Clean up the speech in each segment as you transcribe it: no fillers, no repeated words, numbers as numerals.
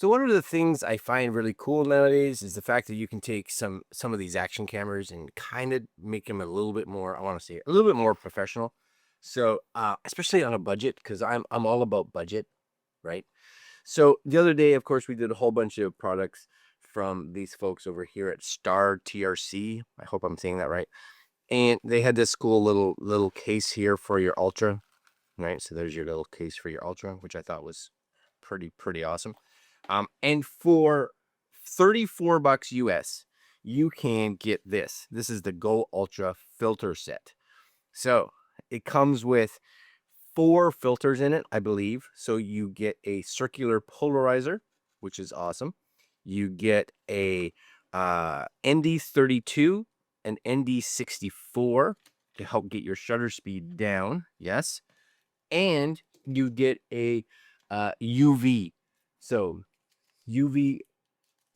So one of the things I find really cool nowadays is the fact that you can take some of these action cameras and kind of make them a little bit more, I want to say a little bit more professional. So especially on a budget, because I'm all about budget, right? So the other day, of course, we did a whole bunch of products from these folks over here at STARTRC. I hope I'm saying that right. And they had this cool little case here for your Ultra, right? So there's your little case for your Ultra, which I thought was pretty awesome. And for $34 US, you can get this. This is the Go Ultra filter set. So it comes with 4 filters in it, I believe. So you get a circular polarizer, which is awesome. You get a ND32 and ND64 to help get your shutter speed down. Yes. And you get a UV. So UV,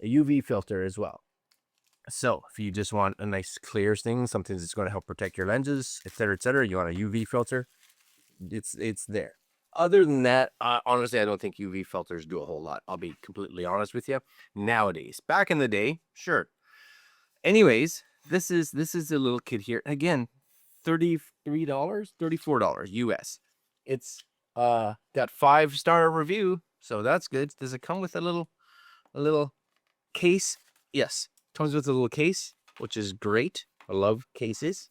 a UV filter as well. So if you just want a nice clear thing, something that's going to help protect your lenses, etc., you want a UV filter, it's there. Other than that, honestly, I don't think UV filters do a whole lot. I'll be completely honest with you. Nowadays, back in the day, sure. Anyways, this is a little kit here. Again, $33, $34 US. It's got 5-star review, so that's good. Does it come with a little case? Yes, comes with a little case, which is great. I love cases,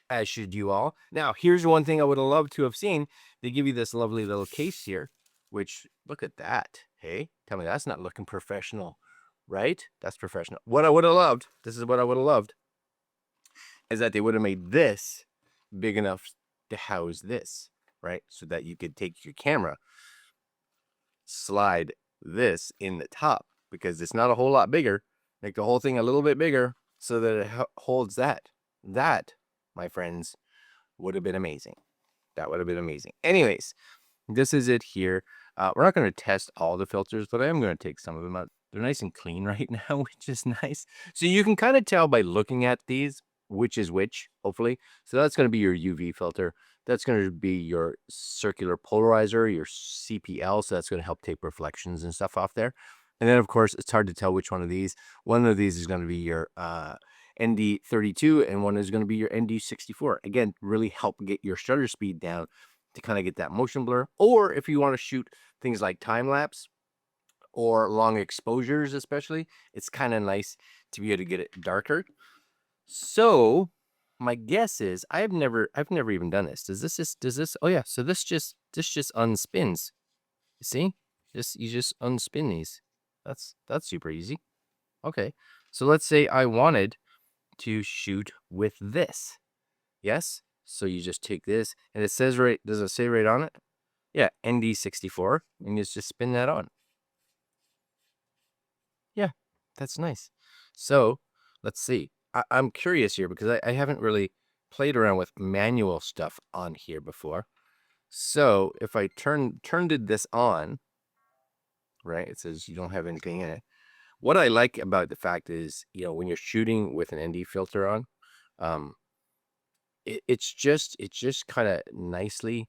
as should you all. Now, here's one thing I would have loved to have seen. They give you this lovely little case here, which, look at that. Hey, tell me that's not looking professional, right? That's professional. What I would have loved, this is what I would have loved, is that they would have made this big enough to house this, right? So that you could take your camera, slide this in the top, because it's not a whole lot bigger. Make the whole thing a little bit bigger so that it holds that. That, my friends, would have been amazing. That would have been amazing. Anyways, this is it here. We're not going to test all the filters, but I am going to take some of them out. They're nice and clean right now, which is nice. So you can kind of tell by looking at these which is which, hopefully. So that's going to be your UV filter. That's going to be your circular polarizer, your CPL. So that's going to help take reflections and stuff off there. And then, of course, it's hard to tell which one of these. One of these is going to be your ND32, and one is going to be your ND64. Again, really help get your shutter speed down to kind of get that motion blur. Or if you want to shoot things like time lapse or long exposures, especially, it's kind of nice to be able to get it darker. So my guess is I've never even done this. Does this? Oh yeah. So this just unspins. You see? You just unspin these. That's super easy. Okay. So let's say I wanted to shoot with this. Yes. So you just take this, and it says right. Does it say right on it? Yeah, ND64, and you just spin that on. Yeah, that's nice. So let's see. I'm curious here because I haven't really played around with manual stuff on here before. So if I turned this on, right? It says you don't have anything in it. What I like about the fact is, when you're shooting with an ND filter on, it's just kind of nicely.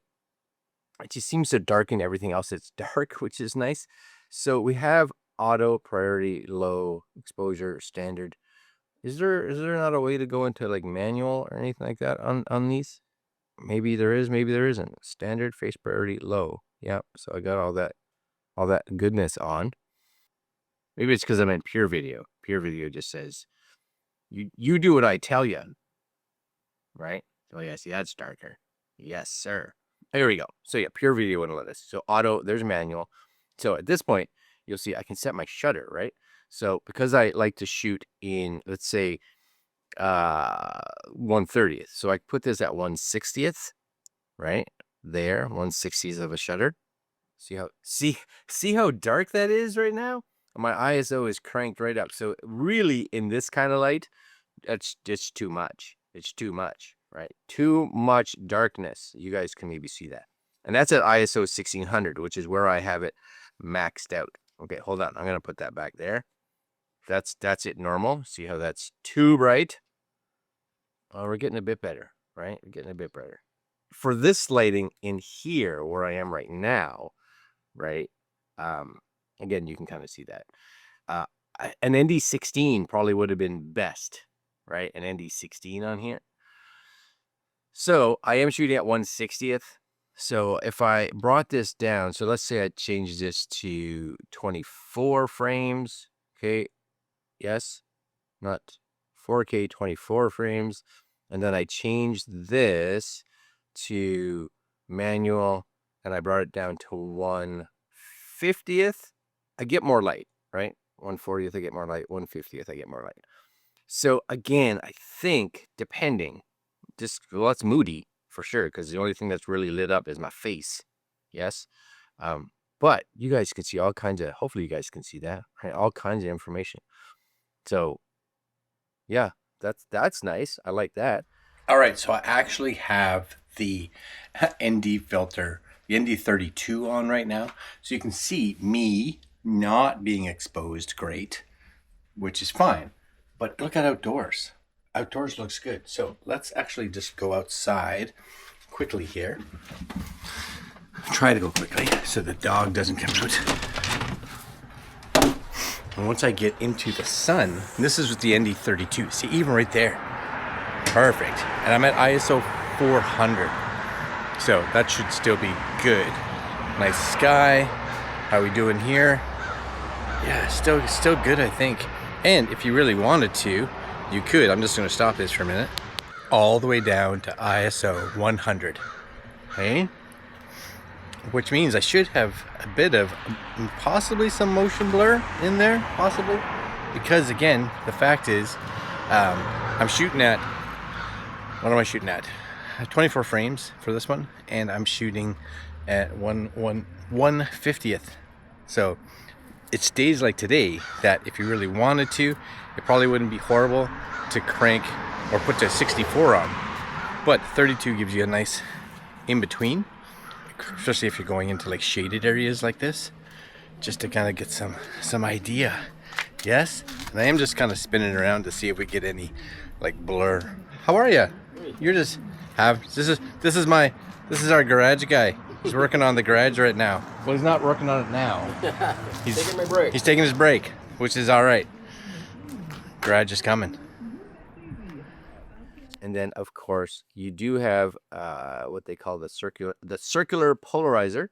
It just seems to darken everything else that's dark, which is nice. So we have auto, priority, low, exposure, standard. Is there not a way to go into like manual or anything like that on these? Maybe there is, maybe there isn't. Standard, face priority, low. Yep. So I got all that goodness on. Maybe it's because I'm in pure video. Pure video just says you do what I tell you. Right? Oh yeah, see, that's darker. Yes, sir. Here we go. So yeah, pure video wouldn't let us. So auto, there's manual. So at this point, you'll see I can set my shutter, right? So because I like to shoot in, let's say, 1/30th. So I put this at 1/60th, right? There, 1/60th of a shutter. See how dark that is right now? My ISO is cranked right up. So really in this kind of light, it's too much. It's too much, right? Too much darkness. You guys can maybe see that. And that's at ISO 1600, which is where I have it maxed out. Okay, hold on. I'm going to put that back there. That's it normal. See how that's too bright? Oh, we're getting a bit better, right? We're getting a bit better. For this lighting in here where I am right now, right? Again, you can kind of see that. An ND16 probably would have been best, right? An ND16 on here. So I am shooting at 1/60th. So if I brought this down, so let's say I change this to 24 frames. Okay. Yes. Not 4K, 24 frames. And then I changed this to manual and I brought it down to 1/50th. I get more light, right? 1/40th, I get more light. 1/50th, I get more light. So again, I think depending, well, it's moody for sure, because the only thing that's really lit up is my face. Yes. But you guys can see all kinds of, hopefully you guys can see that, right? All kinds of information. So yeah, that's nice. I like that. All right, so I actually have the ND filter, the ND32 on right now. So you can see me not being exposed great, which is fine. But look at outdoors. Outdoors looks good. So let's actually just go outside quickly here. Try to go quickly so the dog doesn't come out. And once I get into the sun, this is with the ND32. See, even right there. Perfect. And I'm at ISO 400. So that should still be good. Nice sky. How we doing here? Yeah, still good, I think. And if you really wanted to, you could. I'm just going to stop this for a minute. All the way down to ISO 100. Okay? Which means I should have a bit of possibly some motion blur in there, possibly. Because again, the fact is, I'm shooting at, what am I shooting at? 24 frames for this one, and I'm shooting at 1/50th. So it's days like today that if you really wanted to, it probably wouldn't be horrible to crank or put to 64 on. But 32 gives you a nice in between, especially if you're going into like shaded areas like this, just to kind of get some idea. Yes, and I am just kind of spinning around to see if we get any like blur. How are you? You're just this is our garage guy. He's working on the garage right now. Well, he's not working on it now. He's taking my break. He's taking his break, which is all right. Garage is coming. And then of course you do have what they call the circular polarizer.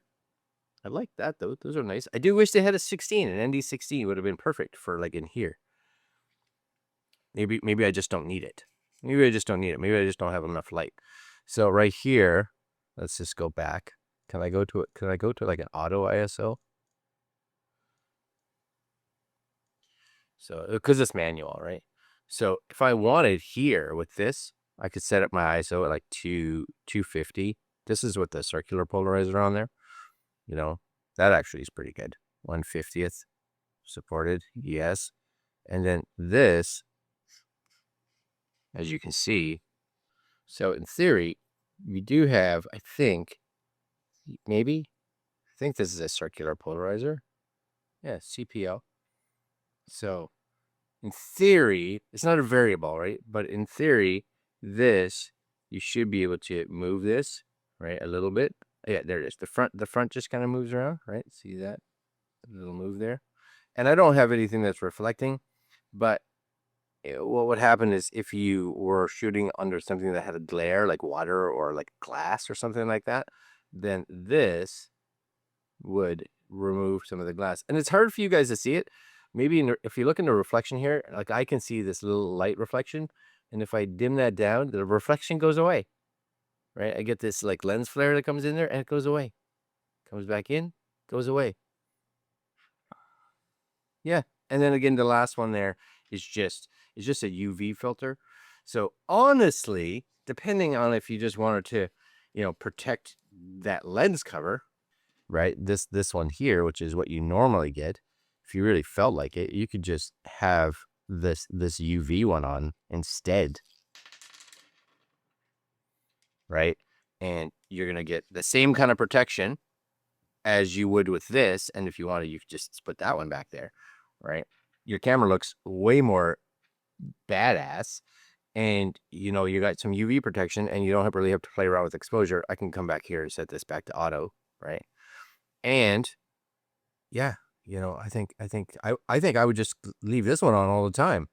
I like that though. Those are nice. I do wish they had a 16. An ND16 would have been perfect for like in here. Maybe I just don't need it. Maybe I just don't need it. Maybe I just don't have enough light. So right here, let's just go back. Can I go to it? Can I go to like an auto ISO? So because it's manual, right? So if I wanted here with this, I could set up my ISO at like 250. This is with the circular polarizer on there. You know, that actually is pretty good. 1/50th supported, yes. And then this, as you can see, so in theory, we do have, I think this is a circular polarizer. Yeah, CPL. So in theory, it's not a variable, right? But in theory, this, you should be able to move this, right? A little bit. Yeah, there it is. The front just kind of moves around, right? See that? A little move there. And I don't have anything that's reflecting, but what would happen is if you were shooting under something that had a glare, like water or like glass or something like that, then this would remove some of the glass. And it's hard for you guys to see it. Maybe if you look in the reflection here, like I can see this little light reflection. And if I dim that down, the reflection goes away, right? I get this like lens flare that comes in there and it goes away. Comes back in, goes away. Yeah. And then again, the last one there is just a UV filter. So honestly, depending on if you just wanted to, protect that lens cover, right? This one here, which is what you normally get, if you really felt like it, you could just have this UV one on instead, right? And you're gonna get the same kind of protection as you would with this. And if you wanted, you could just put that one back there, right? Your camera looks way more badass, and you got some UV protection, and you don't really have to play around with exposure. I can come back here and set this back to auto, right? And yeah, you know, I think I would just leave this one on all the time,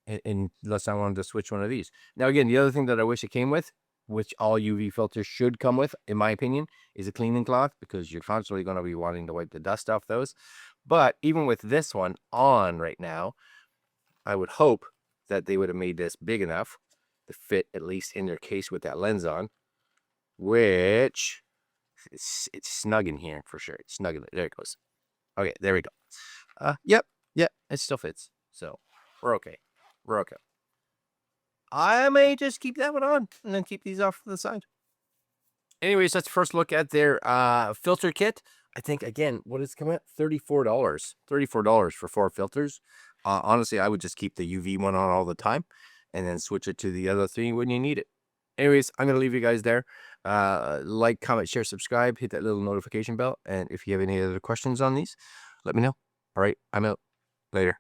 unless I wanted to switch one of these. Now, again, the other thing that I wish it came with, which all UV filters should come with, in my opinion, is a cleaning cloth, because you're constantly going to be wanting to wipe the dust off those. But even with this one on right now, I would hope that they would have made this big enough to fit at least in their case with that lens on, which it's snug in here for sure. It's snug in there. There it goes. Okay, there we go. Yep, it still fits. So we're okay. We're okay. I may just keep that one on and then keep these off to the side. Anyways, let's first look at their filter kit. I think, again, what is coming at? $34. $34 for 4 filters. Honestly, I would just keep the UV one on all the time and then switch it to the other 3 when you need it. Anyways, I'm going to leave you guys there. Like, comment, share, subscribe, hit that little notification bell. And if you have any other questions on these, let me know. All right, I'm out. Later.